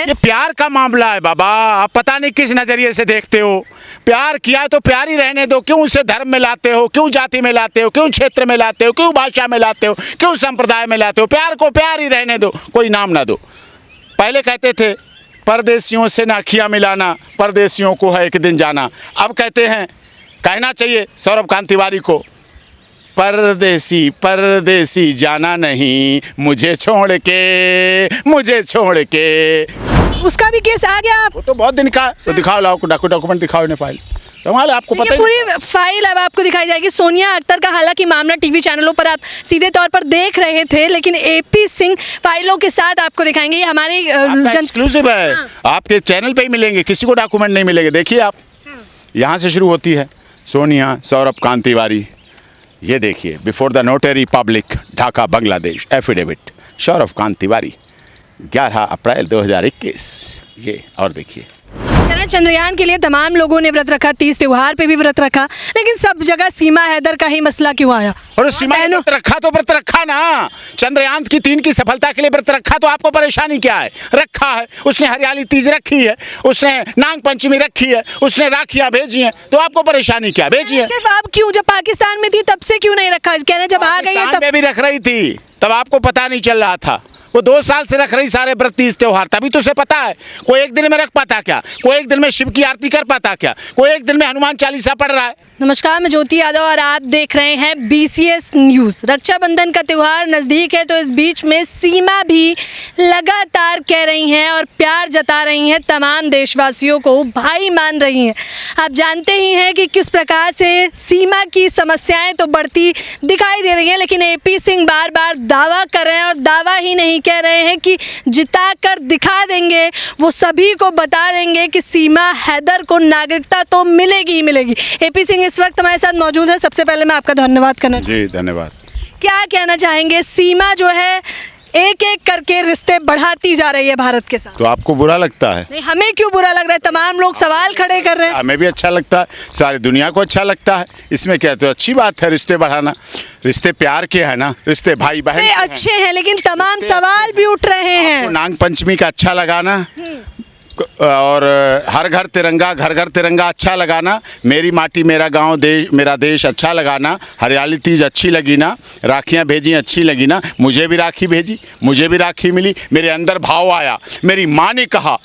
हैं। ये प्यार का मामला है बाबा, आप पता नहीं किस नजरिए से देखते हो। प्यार किया तो प्यार ही रहने दो, क्यों उसे धर्म में लाते हो, क्यों जाति में लाते हो, क्यों क्षेत्र में लाते हो, क्यों भाषा में लाते हो, क्यों संप्रदाय में लाते हो। प्यार को प्यार ही रहने दो, कोई नाम ना दो। पहले कहते थे परदेशियों से ना अखियां मिलाना, परदेशियों को है एक दिन जाना। अब कहते हैं, कहना चाहिए सौरभ कांत तिवारी को, परदेसी परदेसी जाना नहीं मुझे छोड़ के, मुझे छोड़ के। उसका भी केस आ गया। वो तो बहुत दिन का, तो दिखाओ, लाओ डॉक्यूमेंट दिखाओ इन्हें, फाइल तो आपको पता ये पूरी फाइल अब आपको दिखाई जाएगी। सोनिया अख्तर का हालांकि मामला टीवी चैनलों पर आप सीधे तौर पर देख रहे थे, लेकिन एपी सिंह फाइलों के साथ आपको दिखाएंगे। ये हमारी एक्सक्लूसिव है। हाँ। आपके चैनल पे ही मिलेंगे, किसी को डॉक्यूमेंट नहीं मिलेंगे। देखिए आप, यहाँ से शुरू होती है सोनिया सौरभ कांत तिवारी। ये देखिए, before the notary public, Dhaka Bangladesh, affidavit Saurabh Kant Tiwari 11 अप्रैल 2021। ये और देखिए, चंद्रयान के लिए तमाम लोगों ने व्रत रखा, 30 त्योहार पे भी व्रत रखा, लेकिन सब जगह सीमा हैदर का ही मसला क्यों आया? और सीमा ने व्रत रखा तो व्रत रखा ना, चंद्रयान की 3 की सफलता के लिए व्रत रखा, तो आपको परेशानी क्या है? रखा है उसने, हरियाली तीज रखी है उसने, नाग पंचमी रखी है उसने, राखियां भेजी हैं, तो आपको परेशानी क्या? भेजी है सिर्फ आप क्यों, जब पाकिस्तान में थी तब से क्यों नहीं रखा? कह रहे जब आ गई है तब भी रख रही थी, तब आपको पता नहीं चल रहा था। वो 2 साल से रख रही सारे व्रत 30 त्योहार, तभी तो उसे पता है। कोई एक दिन में रख पाता क्या? कोई एक दिन में शिव की आरती कर पाता क्या? कोई एक दिन में हनुमान चालीसा पढ़ रहा है? नमस्कार, मैं ज्योति यादव और आप देख रहे हैं बीसीएस न्यूज। रक्षाबंधन का त्योहार नजदीक है, तो इस बीच में सीमा भी लगातार कह रही हैं और प्यार जता रही हैं, तमाम देशवासियों को भाई मान रही हैं। आप जानते ही हैं कि किस प्रकार से सीमा की समस्याएं तो बढ़ती दिखाई दे रही हैं, लेकिन एपी सिंह बार बार दावा कर रहे हैं, और दावा ही नहीं कह रहे हैं कि जिता कर दिखा देंगे, वो सभी को बता देंगे कि सीमा हैदर को नागरिकता तो मिलेगी ही मिलेगी। एपी सिंह इस वक्त हमारे साथ मौजूद है। सबसे पहले मैं आपका धन्यवाद करना जी, धन्यवाद। क्या कहना चाहेंगे? सीमा जो है एक एक करके रिश्ते बढ़ाती जा रही है भारत के साथ, तो आपको बुरा लगता है? नहीं, हमें क्यों बुरा लग रहा है? तमाम लोग सवाल खड़े कर रहे हैं। हमें भी अच्छा लगता है, सारी दुनिया को अच्छा लगता है, इसमें क्या? तो अच्छी बात है रिश्ते बढ़ाना। रिश्ते प्यार के है ना, रिश्ते भाई बहन अच्छे हैं, लेकिन तमाम सवाल भी उठ रहे हैं। नाग पंचमी का अच्छा लगाना, और हर घर तिरंगा, घर घर तिरंगा अच्छा लगाना, मेरी माटी मेरा गांव देश मेरा देश अच्छा लगाना, हरियाली तीज अच्छी लगी ना, राखियां भेजी अच्छी लगी ना, मुझे भी राखी भेजी, मुझे भी राखी मिली, मेरे अंदर भाव आया। मेरी माँ ने कहा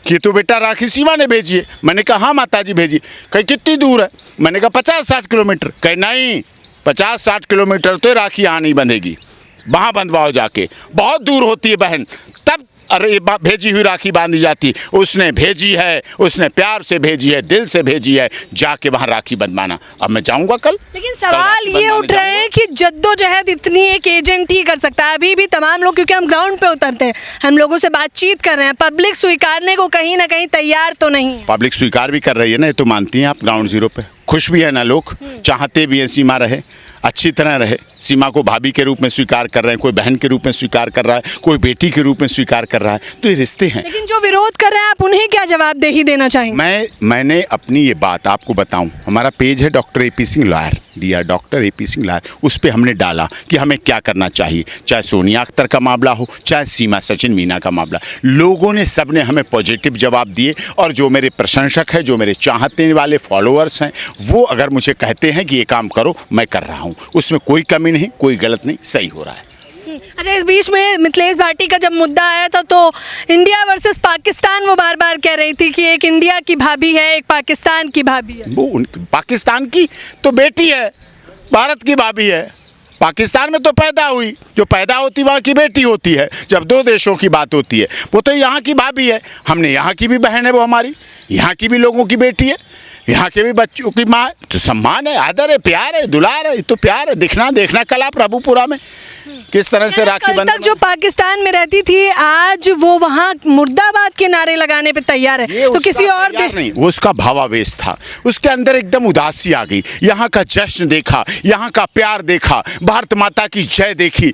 कि तू बेटा राखी सीमा ने भेजी है। मैंने कहा हाँ माता जी भेजी। कहीं कितनी दूर है? मैंने कहा 50-60 किलोमीटर। कहीं नहीं, 50-60 किलोमीटर तो राखी यहाँ नहीं बंधेगी, वहाँ बंधवाओ जाके, बहुत दूर होती है बहन, तब अरे भेजी हुई राखी बांधी जाती। उसने भेजी है, उसने प्यार से भेजी है, दिल से भेजी है, जाके वहाँ राखी बंधवाना। अब मैं जाऊँगा कल। लेकिन सवाल ये उठ रहे हैं कि जद्दोजहद इतनी एक एजेंट ही कर सकता है। अभी भी तमाम लोग, क्योंकि हम ग्राउंड पे उतरते हैं, हम लोगों से बातचीत कर रहे हैं, पब्लिक स्वीकारने को कहीं ना कहीं तैयार तो नहीं है। पब्लिक स्वीकार भी कर रही है ना, ये तो मानती हैं आप। ग्राउंड जीरो पे खुश भी है ना लोग, चाहते भी हैं सीमा रहे, अच्छी तरह रहे। सीमा को भाभी के रूप में स्वीकार कर रहे हैं, कोई बहन के रूप में स्वीकार कर रहा है, कोई बेटी के रूप में स्वीकार कर रहा है, तो ये रिश्ते हैं। लेकिन जो विरोध कर रहे हैं, आप उन्हें क्या जवाब दे ही देना चाहेंगे? मैंने अपनी ये बात आपको बताऊं, हमारा पेज है doctor AP Singh lawyer, dear doctor AP Singh lawyer, उस पर हमने डाला कि हमें क्या करना चाहिए, चाहे सोनिया अख्तर का मामला हो, चाहे सीमा सचिन मीना का मामला। लोगों ने, सबने हमें पॉजिटिव जवाब दिए, और जो मेरे प्रशंसक हैं, जो मेरे चाहने वाले फॉलोअर्स हैं, वो अगर मुझे कहते हैं कि ये काम करो, मैं कर रहा हूँ, उसमें कोई कमी नहीं, कोई गलत नहीं, सही हो रहा है। अच्छा, इस बीच में मिथिलेश भाटी का जब मुद्दा आया था, तो इंडिया वर्सेस पाकिस्तान वो बार बार कह रही थी कि एक इंडिया की भाभी है, एक पाकिस्तान की भाभी है। वो पाकिस्तान की तो बेटी है, भारत की भाभी है। पाकिस्तान में तो पैदा हुई, जो पैदा होती वहाँ की बेटी होती है। जब 2 देशों की बात होती है, वो तो यहाँ की भाभी है। हमने यहाँ की भी बहन है, वो हमारी यहाँ की भी लोगों की बेटी है, यहाँ के भी बच्चों की माँ। तो सम्मान है, आदर है, प्यार है, दुलार है, तो प्यार है। दिखना देखना कल आप प्रभुपुरा में किस तरह से राखी बंधन। तक जो पाकिस्तान में रहती थी, आज वो वहाँ मुर्दाबाद के नारे लगाने पे तैयार है, तो किसी और नहीं, वो उसका भावावेश था, उसके अंदर एकदम उदासी आ गई। यहाँ का जश्न देखा, यहाँ का प्यार देखा, भारत माता की जय देखी,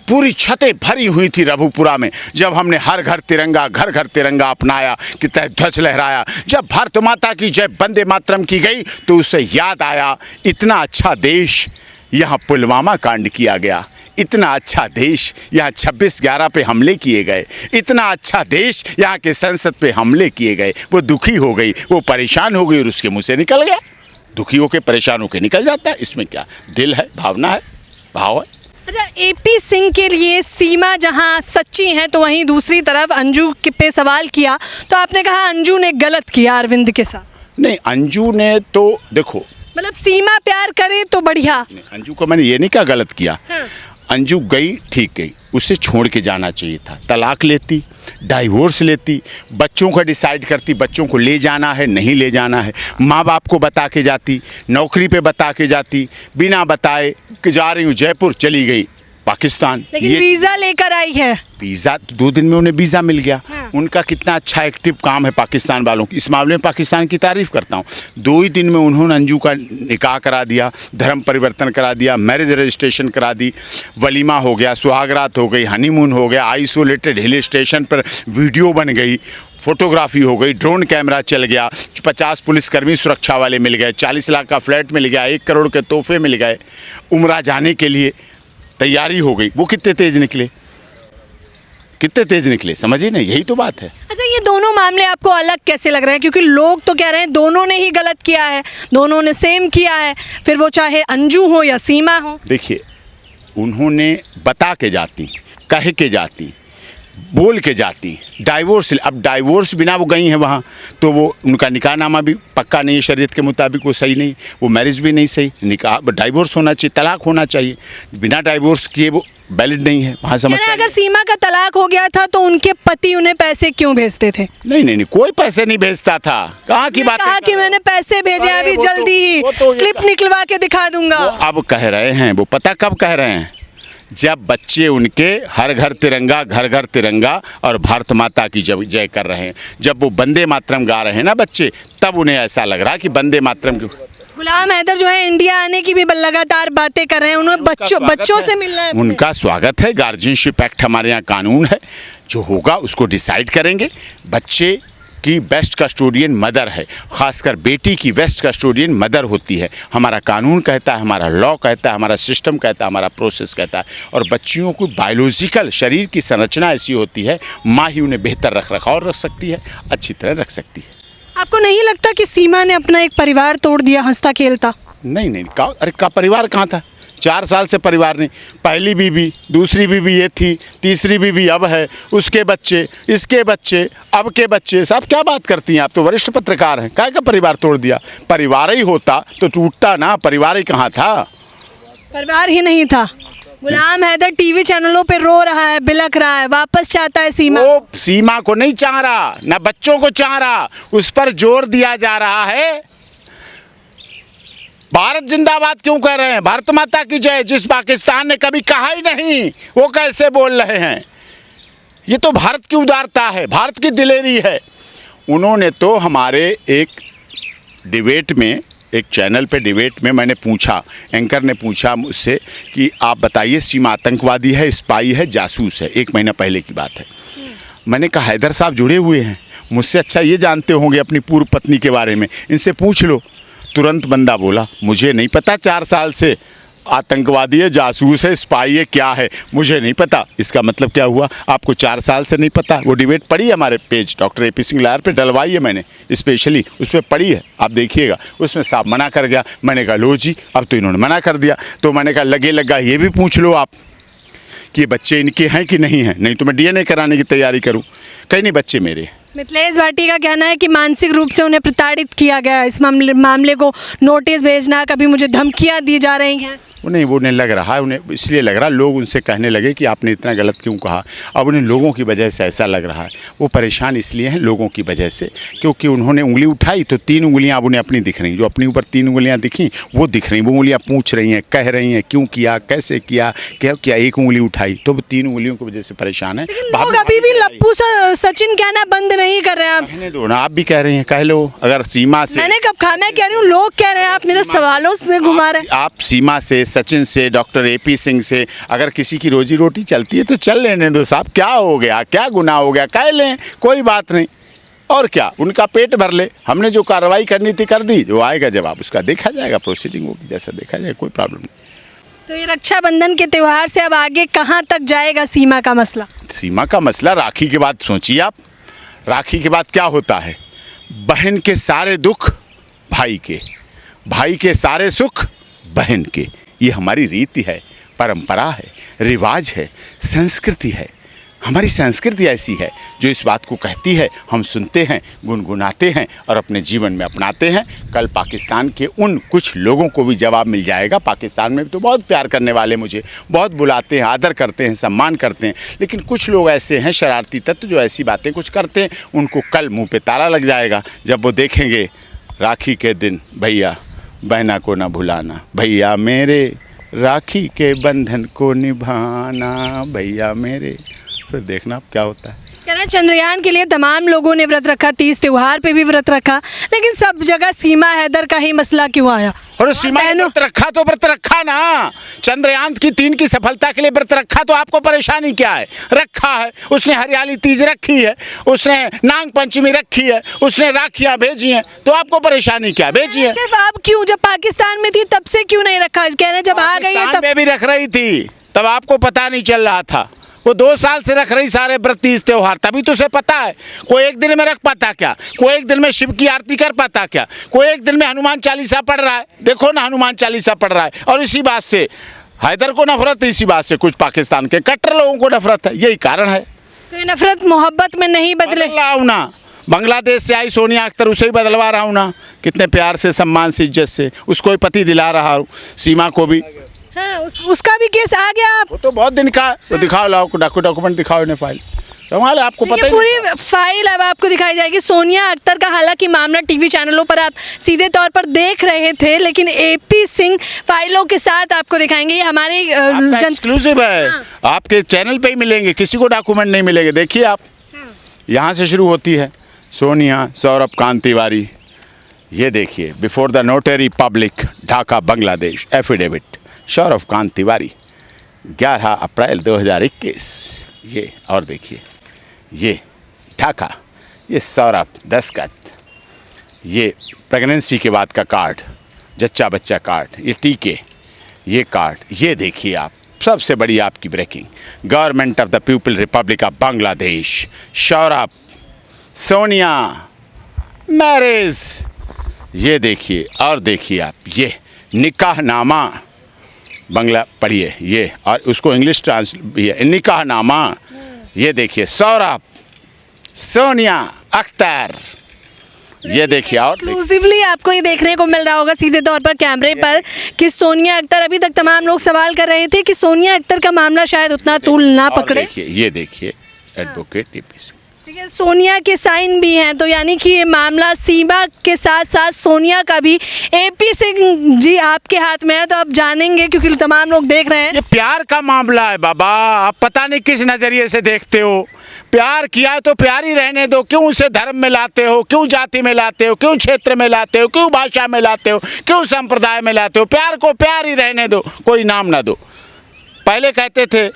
पूरी छतें भरी हुई थी रघुपुरा में। जब हमने हर घर तिरंगा, घर घर तिरंगा अपनाया, कि ध्वज लहराया, जब भारत माता की जय वंदे मातरम की गई, तो उसे याद आया इतना अच्छा देश, यहाँ पुलवामा कांड किया गया। इतना अच्छा देश, यहाँ 26/11 पे हमले किए गए, इतना अच्छा देश, यहाँ के संसद पे हमले किए गए, वो दुखी हो गई, वो परेशान हो गई और उसके मुंह से निकल गया। दुखी होकर परेशान होकर निकल जाता है, इसमें क्या, दिल है, भावना है, भाव है। अच्छा, एपी सिंह के लिए सीमा जहां सच्ची है तो वहीं दूसरी तरफ अंजू पे सवाल किया तो आपने कहा अंजू ने गलत किया अरविंद के साथ। नहीं, अंजू ने तो देखो, मतलब सीमा प्यार करे तो बढ़िया। अंजू को मैंने ये नहीं कहा गलत किया। हाँ। अंजू गई, ठीक गई, उसे छोड़ के जाना चाहिए था, तलाक लेती, डाइवोर्स लेती, बच्चों का डिसाइड करती, बच्चों को ले जाना है नहीं ले जाना है, माँ बाप को बता के जाती, नौकरी पे बता के जाती, बिना बताए कि जा रही हूँ जयपुर, चली गई पाकिस्तान। लेकिन वीजा लेकर आई है। वीज़ा 2 दिन में उन्हें वीज़ा मिल गया। हाँ। उनका कितना अच्छा एक्टिव काम है पाकिस्तान वालों की, इस मामले में पाकिस्तान की तारीफ़ करता हूँ। 2 ही दिन में उन्होंने अंजू का निकाह करा दिया, धर्म परिवर्तन करा दिया, मैरिज रजिस्ट्रेशन करा दी, वलीमा हो गया, सुहागरात हो गई, हनीमून हो गया, आइसोलेटेड हिल स्टेशन पर वीडियो बन गई, फोटोग्राफी हो गई, ड्रोन कैमरा चल गया, 50 पुलिसकर्मी सुरक्षा वाले मिल गए, 40 लाख का फ्लैट मिल गया, 1 करोड़ के तोहफे मिल गए, उम्रा जाने के लिए तैयारी हो गई। वो कितने तेज निकले, कितने तेज निकले, समझिए ना, यही तो बात है। अच्छा, ये दोनों मामले आपको अलग कैसे लग रहे हैं? क्योंकि लोग तो कह रहे हैं दोनों ने ही गलत किया है, दोनों ने सेम किया है, फिर वो चाहे अंजू हो या सीमा हो। देखिए, उन्होंने बता के जाती, कह के जाती, बोल के जाती, डाइवोर्स, अब डाइवोर्स बिना वो गई हैं वहाँ, तो वो उनका निकाहनामा भी पक्का नहीं है शरीयत के मुताबिक, वो सही नहीं, वो मैरिज भी नहीं सही, निकाह डाइवोर्स होना चाहिए, तलाक होना चाहिए, बिना डाइवोर्स किए वो वैलिड नहीं है। वहाँ समस्या अगर सीमा का तलाक हो गया था तो उनके पति उन्हें पैसे क्यों भेजते थे? नहीं, कोई पैसे नहीं भेजता था। कहाँ की बात, कहा कि मैंने पैसे भेजे, अभी जल्दी ही स्लिप निकलवा के दिखा दूंगा। अब कह रहे हैं, वो पता कब कह रहे हैं, जब बच्चे उनके हर घर तिरंगा, घर घर तिरंगा और भारत माता की जय कर रहे हैं, जब वो वंदे मातरम गा रहे हैं ना बच्चे, तब उन्हें ऐसा लग रहा कि वंदे मातरम की। गुलाम हैदर जो है इंडिया आने की भी लगातार बातें कर रहे हैं, उन्हें बच्चों से मिलना है। उनका स्वागत है, गार्जियनशिप एक्ट हमारे यहाँ कानून है, जो होगा उसको डिसाइड करेंगे। बच्चे की बेस्ट कस्टोडियन मदर है, खासकर बेटी की बेस्ट कस्टोडियन मदर होती है, हमारा कानून कहता है, हमारा लॉ कहता है, हमारा सिस्टम कहता है, हमारा प्रोसेस कहता है। और बच्चियों को बायोलॉजिकल शरीर की संरचना ऐसी होती है, माँ ही उन्हें बेहतर रख रखाव रख सकती है, अच्छी तरह रख सकती है। आपको नहीं लगता कि सीमा ने अपना एक परिवार तोड़ दिया हंसता खेलता? नहीं, का परिवार कहाँ था? 4 साल से परिवार नहीं, पहली बीवी, दूसरी बीवी ये थी, तीसरी बीवी अब है, उसके बच्चे, इसके बच्चे, अब के बच्चे, सब क्या बात करती हैं आप? तो वरिष्ठ पत्रकार हैं, क्या परिवार तोड़ दिया? परिवार ही होता तो टूटता ना, परिवार ही कहाँ था? परिवार ही नहीं था। गुलाम हैदर टीवी चैनलों पे रो रहा है, बिलख रहा है, वापस चाहता है सीमा। वो सीमा को नहीं चाह रहा, ना बच्चों को चाह रहा, उस पर जोर दिया जा रहा है। भारत जिंदाबाद क्यों कह रहे हैं? भारत माता की जय, जिस पाकिस्तान ने कभी कहा ही नहीं, वो कैसे बोल रहे हैं? ये तो भारत की उदारता है, भारत की दिलेरी है। उन्होंने तो हमारे एक डिबेट में, एक चैनल पे डिबेट में मैंने पूछा, एंकर ने पूछा मुझसे कि आप बताइए सीमा आतंकवादी है, स्पाई है, जासूस है? 1 महीना पहले की बात है। मैंने कहा हैदर साहब जुड़े हुए हैं, मुझसे अच्छा ये जानते होंगे अपनी पूर्व पत्नी के बारे में, इनसे पूछ लो। तुरंत बंदा बोला मुझे नहीं पता, 4 साल से आतंकवादी है, जासूस है, स्पाई है, क्या है मुझे नहीं पता। इसका मतलब क्या हुआ? आपको 4 साल से नहीं पता? वो डिबेट पड़ी है हमारे page doctor AP Singh lawyer पे, डलवाई है मैंने स्पेशली, उस पर पड़ी है, आप देखिएगा। उसमें साहब मना कर गया। मैंने कहा लो जी, अब तो इन्होंने मना कर दिया, तो मैंने कहा लगे लगा ये भी पूछ लो आप कि ये बच्चे इनके हैं कि नहीं हैं, नहीं तो मैं DNA कराने की तैयारी करूँ। कहीं नहीं, बच्चे मेरे हैं। मिथिलेश भाटी का कहना है कि मानसिक रूप से उन्हें प्रताड़ित किया गया है, इस मामले को नोटिस भेजना, कभी मुझे धमकियां दी जा रही हैं। उन्हें लग रहा है, उन्हें इसलिए लग रहा है, लोग उनसे कहने लगे कि आपने इतना गलत क्यों कहा। अब उन्हें लोगों की वजह से ऐसा लग रहा है, वो परेशान इसलिए हैं लोगों की वजह से, क्योंकि उन्होंने उंगली उठाई तो 3 उंगलियां अब उन्हें अपनी दिख रही, जो अपने ऊपर 3 उंगलियां दिखी वो दिख रही, वो उंगलियां पूछ रही हैं, कह रही हैं क्यों किया, कैसे किया, क्या क्या 1 उंगली उठाई, तो वो 3 उंगलियों की वजह से परेशान है। लोग अभी भी लप्पू सचिन कहना बंद नहीं कर रहे हैं। कहने दो ना, आप भी कह रहे हैं, कह लो। अगर सीमा से, मैंने कब कहा? मैं कह रही हूँ लोग कह रहे हैं, आप मेरे सवालों से घुमा रहे हैं। आप सीमा से, सचिन से, डॉक्टर एपी सिंह से अगर किसी की रोजी रोटी चलती है तो चल लेने दो साहब, क्या हो गया, क्या गुनाह हो गया, कह लें, कोई बात नहीं। और क्या, उनका पेट भर ले, हमने जो कार्रवाई करनी थी कर दी, जो आएगा जवाब उसका देखा जाएगा, प्रोसीडिंग होगी, जैसा देखा जाएगा, कोई प्रॉब्लम नहीं। तो ये रक्षाबंधन के त्यौहार से अब आगे कहाँ तक जाएगा सीमा का मसला? सीमा का मसला राखी के बाद सोचिए आप, राखी के बाद क्या होता है? बहन के सारे दुख भाई के, भाई के सारे सुख बहन के। ये हमारी रीति है, परंपरा है, रिवाज है, संस्कृति है। हमारी संस्कृति ऐसी है जो इस बात को कहती है, हम सुनते हैं, गुनगुनाते हैं और अपने जीवन में अपनाते हैं। कल पाकिस्तान के उन कुछ लोगों को भी जवाब मिल जाएगा। पाकिस्तान में तो बहुत प्यार करने वाले मुझे बहुत बुलाते हैं, आदर करते हैं, सम्मान करते हैं, लेकिन कुछ लोग ऐसे हैं शरारती तत्व जो ऐसी बातें कुछ करते हैं। उनको कल मुँह पे ताला लग जाएगा जब वो देखेंगे राखी के दिन भैया बहना को ना भुलाना, भैया मेरे राखी के बंधन को निभाना, भैया मेरे। फिर देखना अब क्या होता है। कहना चंद्रयान के लिए तमाम लोगों ने व्रत रखा, 30 त्योहार पे भी व्रत रखा, लेकिन सब जगह सीमा हैदर का ही मसला क्यों आया? और सीमा ने व्रत रखा तो व्रत रखा ना, चंद्रयान की 3 की सफलता के लिए व्रत रखा, तो आपको परेशानी क्या है? रखा है उसने, हरियाली तीज रखी है उसने, नाग पंचमी रखी है उसने, राखियां भेजी हैं, तो आपको परेशानी क्या? भेजी है। सिर्फ आप क्यों, जब पाकिस्तान में थी तब से क्यों नहीं रखा? कहना जब आ गई है तब भी रख रही थी, तब आपको पता नहीं चल रहा था। वो 2 साल से रख रही सारे व्रत तीज त्योहार, तभी तो उसे पता है। कोई एक दिन में रख पाता क्या? कोई एक दिन में शिव की आरती कर पाता क्या? कोई एक दिन में हनुमान चालीसा पढ़ रहा है, देखो ना हनुमान चालीसा पढ़ रहा है। और इसी बात से हैदर को नफरत है, इसी बात से कुछ पाकिस्तान के कट्टर लोगों को नफरत है, यही कारण है। तो ये नफरत मोहब्बत में नहीं बदले? बदल रहा हूँ ना, बांग्लादेश से आई सोनिया अख्तर, उसे ही बदलवा रहा हूँ ना, कितने प्यार से, सम्मान से, इज्जत से उसको ही पति दिला रहा हूँ, सीमा को भी। हाँ, उसका भी केस आ गया। आप वो तो बहुत दिन का, तो दिखाओ, लाओ डॉक्यूमेंट दिखाओ इन्हें, फाइल कमाल है, आपको पता ही पूरी फाइल अब आपको दिखाई जाएगी। सोनिया अख्तर का हालांकि मामला टीवी चैनलों पर आप सीधे तौर पर देख रहे थे, लेकिन एपी सिंह फाइलों के साथ आपको दिखाएंगे। ये हमारे एक्सक्लूसिव है। हाँ। आपके चैनल पे ही मिलेंगे, किसी को डॉक्यूमेंट नहीं मिलेंगे। देखिए आप, यहाँ से शुरू होती है सोनिया सौरभ कांत तिवारी। ये देखिए, before the notary public, Dhaka Bangladesh, affidavit Saurabh Kant Tiwari 11 अप्रैल 2021। ये और देखिए, ये ढाका, ये सौरभ दस्तखत, ये प्रेगनेंसी के बाद का कार्ड, जच्चा बच्चा कार्ड, ये टीके, ये कार्ड, ये देखिए आप। सबसे बड़ी आपकी breaking, government of the people republic of Bangladesh, Saurabh Sonia marriage. ये देखिए और देखिए आप, ये निकाहनामा बंगला पढ़िए ये, और उसको इंग्लिश निकाहनामा। ये देखिए सौरभ सोनिया अख्तर, ये देखिए। और एक्सक्लूसिवली आपको ये देखने को मिल रहा होगा सीधे तौर पर कैमरे पर कि सोनिया अख्तर, अभी तक तमाम लोग सवाल कर रहे थे कि सोनिया अख्तर का मामला शायद उतना तूल ना पकड़े। देखिए, ये देखिए एडवोकेट एपी सिंह, ठीक है, सोनिया के साइन भी हैं, तो यानी कि ये मामला सीमा के साथ साथ सोनिया का भी एपी सिंह जी आपके हाथ में है। तो आप जानेंगे, क्योंकि तमाम लोग देख रहे हैं। ये प्यार का मामला है बाबा, आप पता नहीं किस नज़रिए से देखते हो। प्यार किया तो प्यार ही रहने दो, क्यों उसे धर्म में लाते हो, क्यों जाति में लाते हो, क्यों क्षेत्र में लाते हो, क्यों भाषा में लाते हो, क्यों संप्रदाय में लाते हो? प्यार को प्यार ही रहने दो, कोई नाम ना दो। पहले कहते थे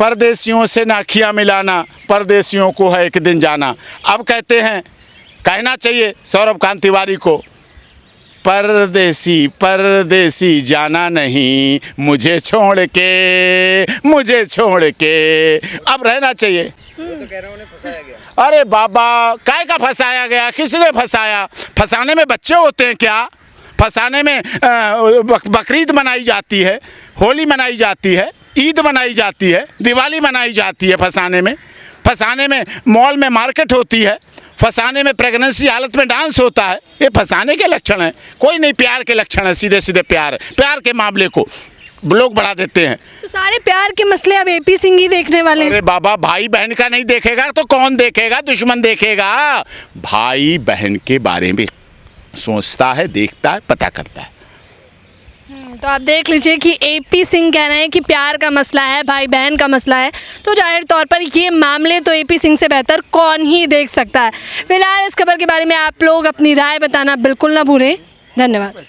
परदेशियों से नाखियाँ मिलाना, परदेशियों को है एक दिन जाना। अब कहते हैं, कहना चाहिए सौरभ कांत तिवारी को, परदेसी परदेसी जाना नहीं, मुझे छोड़ के, मुझे छोड़ के। अब रहना चाहिए। तो कह रहा हूं, उन्हें फंसाया गया। अरे बाबा, काय का फंसाया गया? किसने फंसाया? फंसाने में बच्चे होते हैं क्या? फंसाने में बकरीद मनाई जाती है, होली मनाई जाती है, ईद मनाई जाती है, दिवाली मनाई जाती है। फंसाने में मॉल में मार्केट होती है, फंसाने में प्रेगनेंसी हालत में डांस होता है। ये फंसाने के लक्षण हैं, कोई नहीं, प्यार के लक्षण है, सीधे सीधे प्यार है। प्यार के मामले को लोग बढ़ा देते हैं। तो सारे प्यार के मसले अब एपी सिंह ही देखने वाले हैं। अरे बाबा, भाई बहन का नहीं देखेगा तो कौन देखेगा? दुश्मन देखेगा। भाई बहन के बारे में सोचता है, देखता है, पता करता है। तो आप देख लीजिए कि एपी सिंह कह रहे हैं कि प्यार का मसला है, भाई बहन का मसला है, तो जाहिर तौर पर ये मामले तो एपी सिंह से बेहतर कौन ही देख सकता है। फिलहाल इस खबर के बारे में आप लोग अपनी राय बताना बिल्कुल ना भूलें। धन्यवाद।